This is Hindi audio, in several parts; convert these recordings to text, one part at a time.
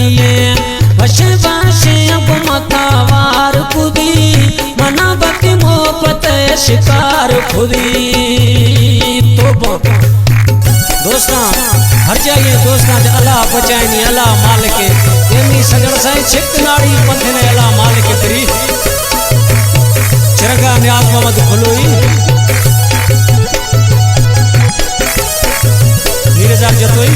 लबिए वशे वशे अब मथावार खुदी मना बकी मोहब्बत शिकार खुदी। तो दोस्ता हर जाइए दोस्ता अल्लाह बचाएनी अल्लाह मालिक एमी सजण साईं छिकनाड़ी पंथने अल्लाह मालिक करी चिरगा न्याज मोहम्मद खुलोई नीरजा जतोई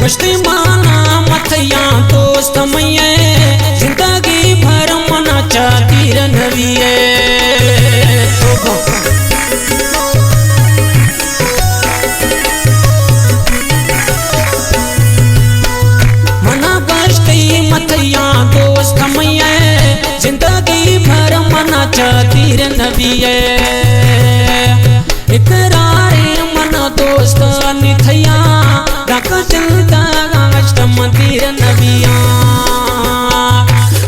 बस्ती माना मथया दोस्त मैये जिंदगी भर मना चाहती रनविये। मना बस्ती मथया दोस्त मैये जिंदगी भर मना चाहती रनविये। इकरारे मना दोस्त निथया चलता मंदिर नबिया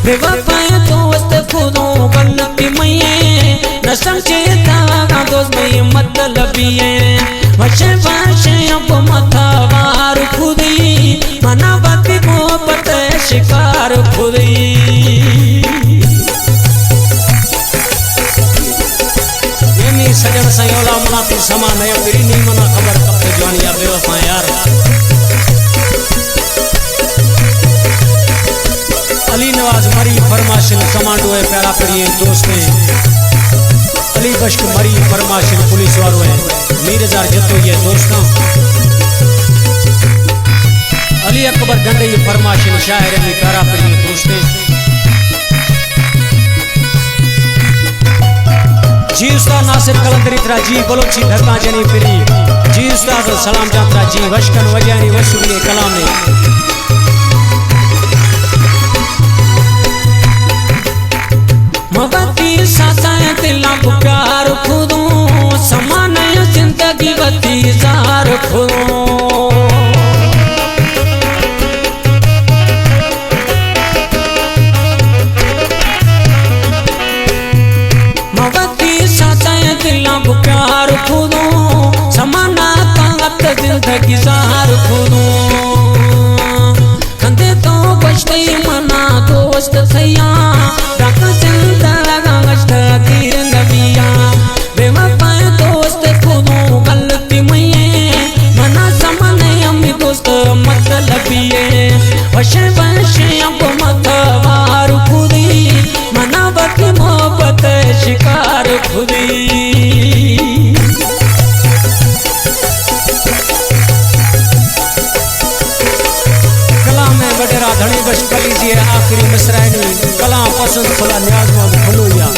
बेवफा दोस्त खुदो गलती मैये न समझेता दोस्त में मतलबिए वशे वशे अब मथावार खुदी मना बाकी मोहब्बत शिकार खुदी। ये सजन सयोला मना तू समा नया मेरी नहीं मना खबर कब से जवानी या बेवफा यार। अली नवाज मरी फरमाशिन कमांडो है प्यारा पड़िए दोस्ते अली बश्क मरी फरमाशिन पुलिस वालों है मीरजार जतो ये दोस्तों अली अकबर गंडे फरमाशिन शायर में प्यारा पड़िए दोस्ते जी उस्ताद नासिर कलंदरी तरा जी बलोची धक्का जनी फिरी जी उस्ताद सलाम जात्रा जी वशकन वजानी वशुली कलाम ने मबती साता दिला प्यार खुदो समान जिंदगी बती जार खुदो। मबती साता दिला प्यार खुदो समाना ताकत जिंदगी जार खुदो। कंधे तो बचते मना दोस्त थैया वशे वशे अब मथावार खुदी मना बाकी मोहब्बत शिकार खुदी। कलाम में वडेरा धनी बश कलीजिए आखिरी मिसरानी कलाम पसंद खुला न्याज खुलो या